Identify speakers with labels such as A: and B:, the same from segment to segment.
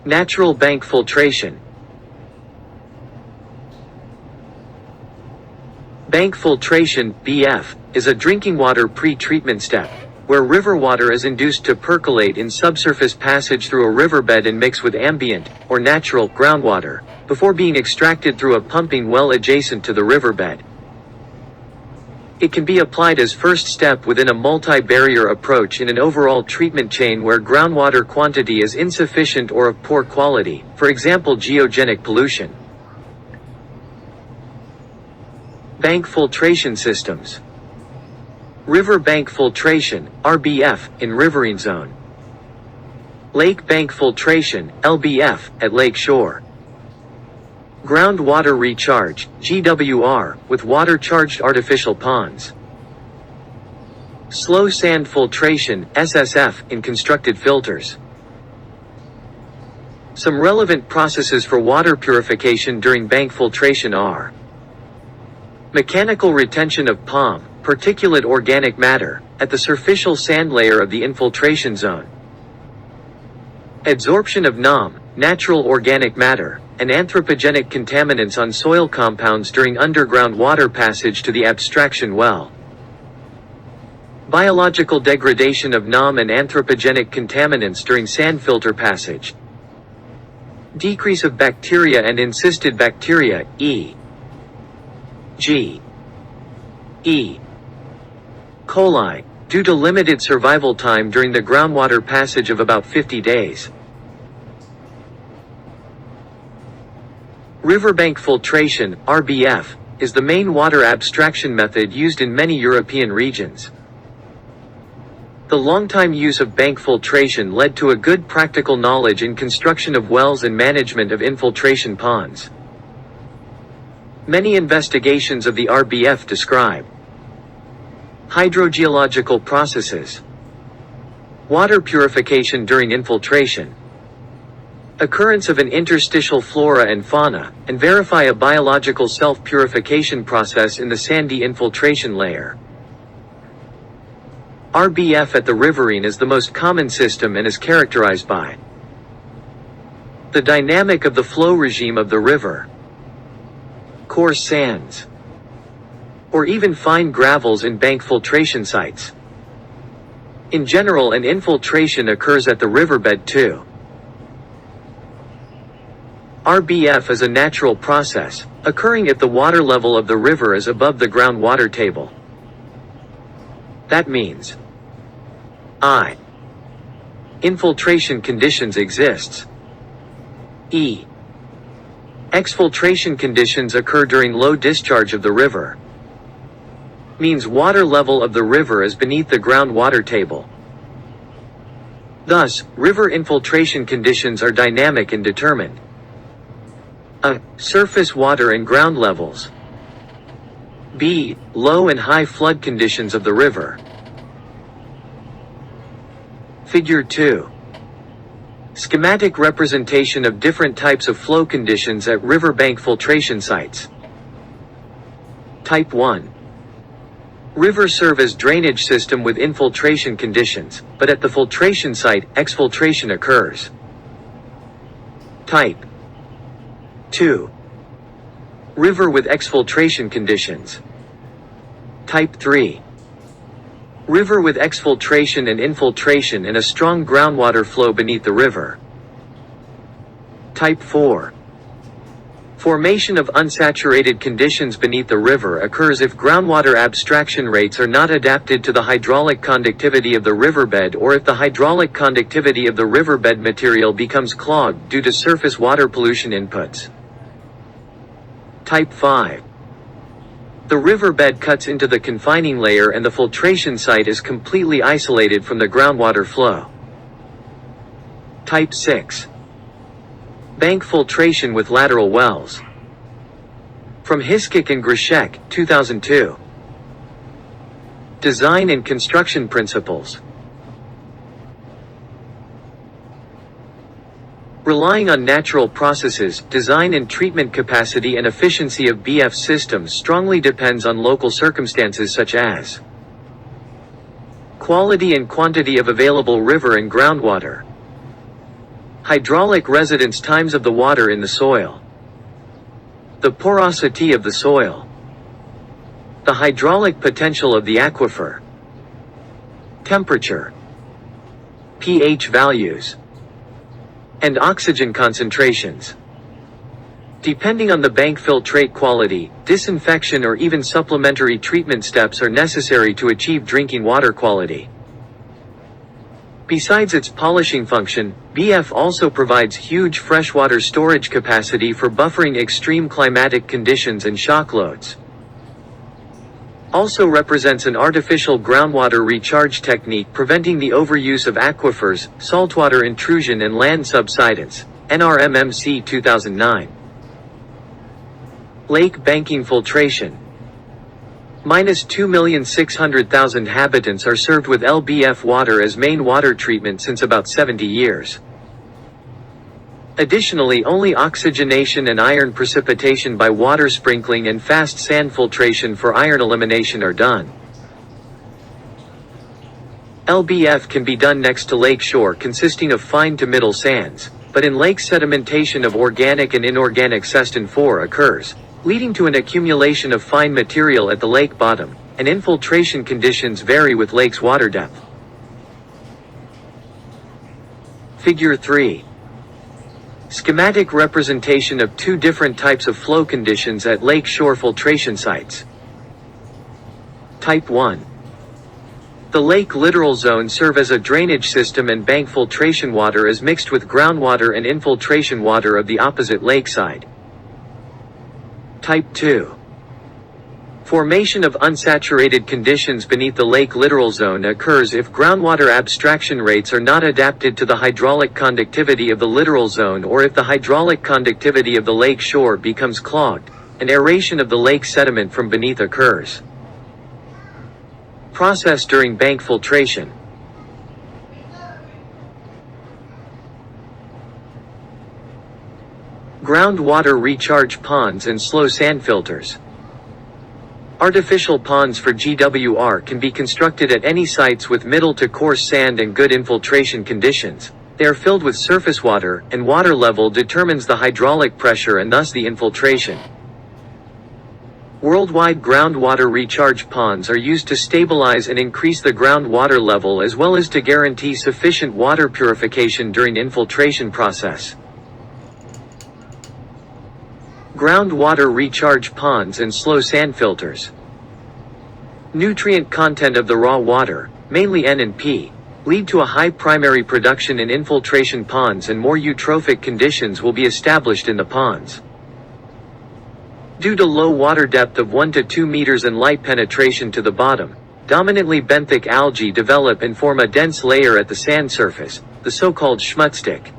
A: Natural bank filtration. Bank filtration, BF, is a drinking water pre-treatment step, where river water is induced to percolate in subsurface passage through a riverbed and mix with ambient, or natural, groundwater, before being extracted through a pumping well adjacent to the riverbed. It can be applied as first step within a multi-barrier approach in an overall treatment chain where groundwater quantity is insufficient or of poor quality, for example geogenic pollution. Bank filtration systems. River bank filtration, RBF, in riverine zone. Lake bank filtration, LBF, at lake shore. Groundwater recharge, GWR, with water-charged artificial ponds. Slow sand filtration, SSF, in constructed filters. Some relevant processes for water purification during bank filtration are: mechanical retention of POM, particulate organic matter, at the superficial sand layer of the infiltration zone. Adsorption of NOM, natural organic matter, and anthropogenic contaminants on soil compounds during underground water passage to the abstraction well. Biological degradation of NOM and anthropogenic contaminants during sand filter passage. Decrease of bacteria and encysted bacteria, E. G. E. coli, due to limited survival time during the groundwater passage of about 50 days. Riverbank filtration, RBF, is the main water abstraction method used in many European regions. The long-time use of bank filtration led to a good practical knowledge in construction of wells and management of infiltration ponds. Many investigations of the RBF describe hydrogeological processes, water purification during infiltration, occurrence of an interstitial flora and fauna, and verify a biological self-purification process in the sandy infiltration layer. RBF at the riverine is the most common system and is characterized by the dynamic of the flow regime of the river, coarse sands, or even fine gravels in bank filtration sites. In general, an infiltration occurs at the riverbed too. RBF is a natural process, occurring if the water level of the river is above the groundwater table. That means I. Infiltration conditions exists. E. Exfiltration conditions occur during low discharge of the river. Means water level of the river is beneath the groundwater table. Thus, river infiltration conditions are dynamic and determined. A. Surface water and ground levels. B. Low and high flood conditions of the river. Figure 2. Schematic representation of different types of flow conditions at riverbank filtration sites. Type 1. River serve as drainage system with infiltration conditions, but at the filtration site, exfiltration occurs. Type 2. River with exfiltration conditions. Type 3. River with exfiltration and infiltration and a strong groundwater flow beneath the river. Type 4. Formation of unsaturated conditions beneath the river occurs if groundwater abstraction rates are not adapted to the hydraulic conductivity of the riverbed or if the hydraulic conductivity of the riverbed material becomes clogged due to surface water pollution inputs. Type 5. The riverbed cuts into the confining layer and the filtration site is completely isolated from the groundwater flow. Type 6. Bank filtration with lateral wells. From Hiskik and Grishek, 2002. Design and construction principles. Relying on natural processes, design and treatment capacity and efficiency of BF systems strongly depends on local circumstances such as quality and quantity of available river and groundwater, Hydraulic residence times of the water in the soil. The porosity of the soil. The hydraulic potential of the aquifer. Temperature. pH values. And oxygen concentrations. Depending on the bank filtrate quality, disinfection or even supplementary treatment steps are necessary to achieve drinking water quality. Besides its polishing function, BF also provides huge freshwater storage capacity for buffering extreme climatic conditions and shock loads. Also represents an artificial groundwater recharge technique preventing the overuse of aquifers, saltwater intrusion and land subsidence. NRMMC 2009. Lake banking filtration. -2,600,000 inhabitants are served with LBF water as main water treatment since about 70 years. Additionally, only oxygenation and iron precipitation by water sprinkling and fast sand filtration for iron elimination are done. LBF can be done next to lake shore consisting of fine to middle sands, but in lake sedimentation of organic and inorganic cestin 4 occurs, leading to an accumulation of fine material at the lake bottom, and infiltration conditions vary with lake's water depth. Figure 3. Schematic representation of two different types of flow conditions at lake shore filtration sites. Type 1. The lake littoral zone serve as a drainage system and bank filtration water is mixed with groundwater and infiltration water of the opposite lakeside. Type 2. Formation of unsaturated conditions beneath the lake littoral zone occurs if groundwater abstraction rates are not adapted to the hydraulic conductivity of the littoral zone or if the hydraulic conductivity of the lake shore becomes clogged, and aeration of the lake sediment from beneath occurs. Process during bank filtration. Groundwater recharge ponds and slow sand filters. Artificial ponds for GWR can be constructed at any sites with middle to coarse sand and good infiltration conditions. They are filled with surface water, and water level determines the hydraulic pressure and thus the infiltration. Worldwide groundwater recharge ponds are used to stabilize and increase the groundwater level as well as to guarantee sufficient water purification during infiltration process. Groundwater recharge ponds and slow sand filters. Nutrient content of the raw water, mainly N and P, lead to a high primary production in infiltration ponds and more eutrophic conditions will be established in the ponds. Due to low water depth of 1 to 2 meters and light penetration to the bottom, dominantly benthic algae develop and form a dense layer at the sand surface, the so-called schmutzstick.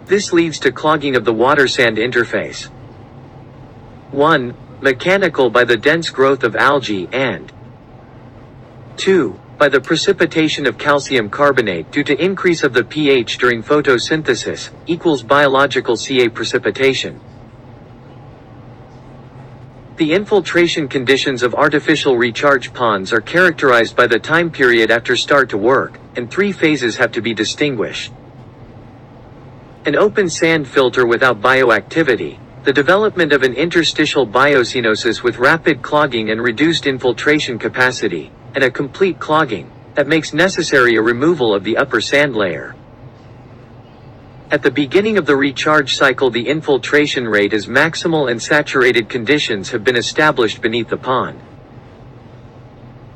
A: This leads to clogging of the water-sand interface. 1. Mechanical by the dense growth of algae and 2. By the precipitation of calcium carbonate due to increase of the pH during photosynthesis, equals biological Ca precipitation. The infiltration conditions of artificial recharge ponds are characterized by the time period after start to work, and 3 phases have to be distinguished. An open sand filter without bioactivity, the development of an interstitial biocenosis with rapid clogging and reduced infiltration capacity, and a complete clogging, that makes necessary a removal of the upper sand layer. At the beginning of the recharge cycle the infiltration rate is maximal and saturated conditions have been established beneath the pond.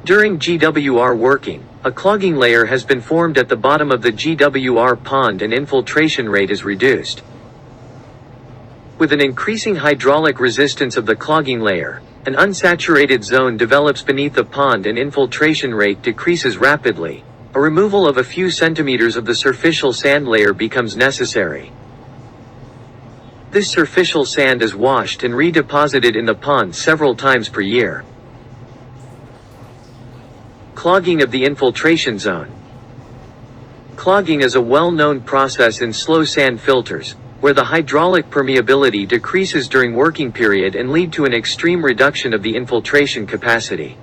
A: During GWR working, a clogging layer has been formed at the bottom of the GWR pond and infiltration rate is reduced. With an increasing hydraulic resistance of the clogging layer, an unsaturated zone develops beneath the pond and infiltration rate decreases rapidly. A removal of a few centimeters of the superficial sand layer becomes necessary. This superficial sand is washed and redeposited in the pond several times per year. Clogging of the infiltration zone. Clogging is a well-known process in slow sand filters, where the hydraulic permeability decreases during working period and lead to an extreme reduction of the infiltration capacity.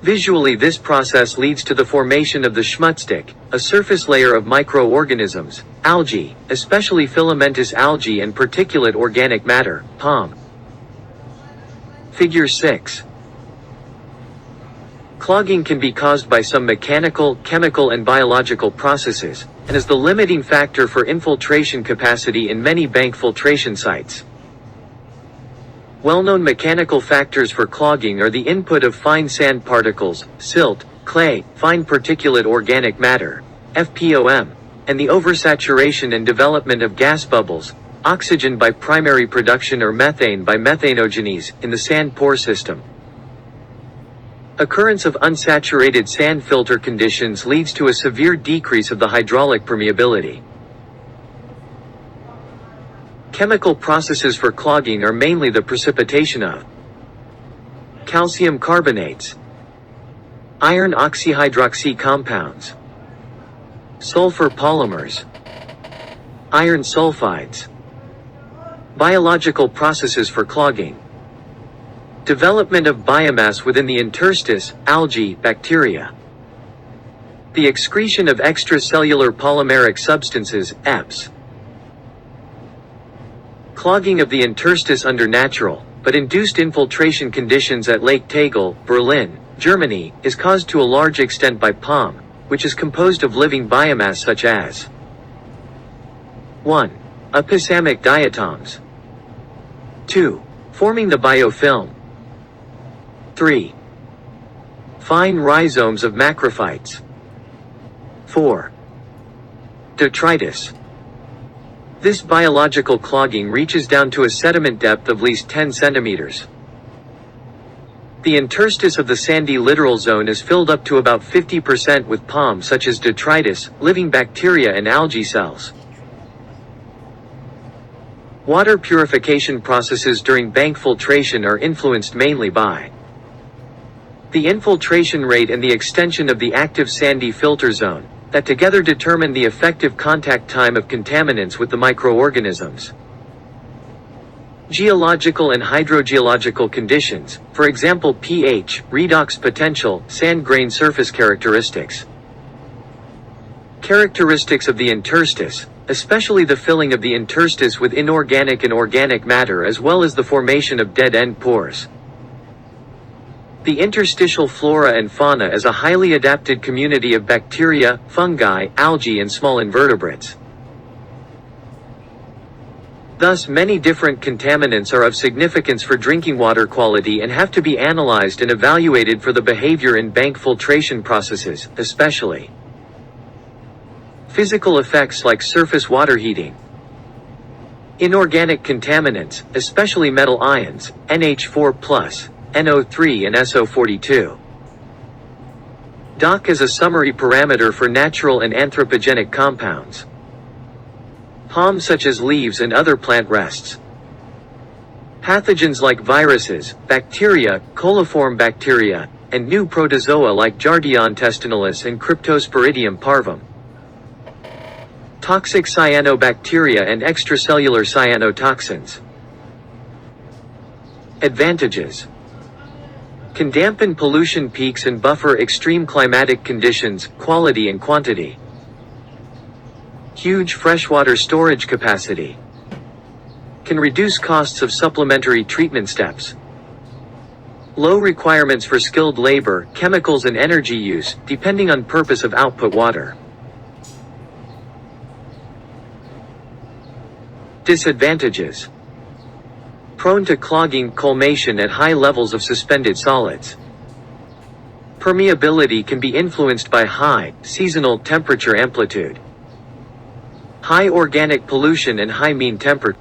A: Visually, this process leads to the formation of the schmutzdick, a surface layer of microorganisms, algae, especially filamentous algae and particulate organic matter, POM. Figure 6. Clogging can be caused by some mechanical, chemical and biological processes, and is the limiting factor for infiltration capacity in many bank filtration sites. Well-known mechanical factors for clogging are the input of fine sand particles, silt, clay, fine particulate organic matter, FPOM, and the oversaturation and development of gas bubbles, oxygen by primary production or methane by methanogenes, in the sand pore system. Occurrence of unsaturated sand filter conditions leads to a severe decrease of the hydraulic permeability. Chemical processes for clogging are mainly the precipitation of calcium carbonates, iron oxyhydroxy compounds, sulfur polymers, iron sulfides. Biological processes for clogging. Development of biomass within the interstice, algae, bacteria. The excretion of extracellular polymeric substances, EPS. Clogging of the interstice under natural, but induced infiltration conditions at Lake Tegel, Berlin, Germany, is caused to a large extent by POM, which is composed of living biomass such as 1. Episamic diatoms. 2. Forming the biofilm. 3. Fine rhizomes of macrophytes. 4. Detritus. This biological clogging reaches down to a sediment depth of at least 10 centimeters. The interstice of the sandy littoral zone is filled up to about 50% with POM such as detritus, living bacteria and algae cells. Water purification processes during bank filtration are influenced mainly by the infiltration rate and the extension of the active sandy filter zone, that together determine the effective contact time of contaminants with the microorganisms. Geological and hydrogeological conditions, for example pH, redox potential, sand grain surface characteristics. Characteristics of the interstice, especially the filling of the interstice with inorganic and organic matter as well as the formation of dead-end pores. The interstitial flora and fauna is a highly adapted community of bacteria, fungi, algae and small invertebrates. Thus, many different contaminants are of significance for drinking water quality and have to be analyzed and evaluated for the behavior in bank filtration processes, especially physical effects like surface water heating. Inorganic contaminants, especially metal ions, NH4+, NO3 and SO42. DOC is a summary parameter for natural and anthropogenic compounds. POM such as leaves and other plant rests. Pathogens like viruses, bacteria, coliform bacteria, and new protozoa like Giardia intestinalis and Cryptosporidium parvum. Toxic cyanobacteria and extracellular cyanotoxins. Advantages. Can dampen pollution peaks and buffer extreme climatic conditions, quality and quantity. Huge freshwater storage capacity. Can reduce costs of supplementary treatment steps. Low requirements for skilled labor, chemicals and energy use, depending on purpose of output water. Disadvantages. Prone to clogging, colmation at high levels of suspended solids. Permeability can be influenced by high, seasonal temperature amplitude. High organic pollution and high mean temperature.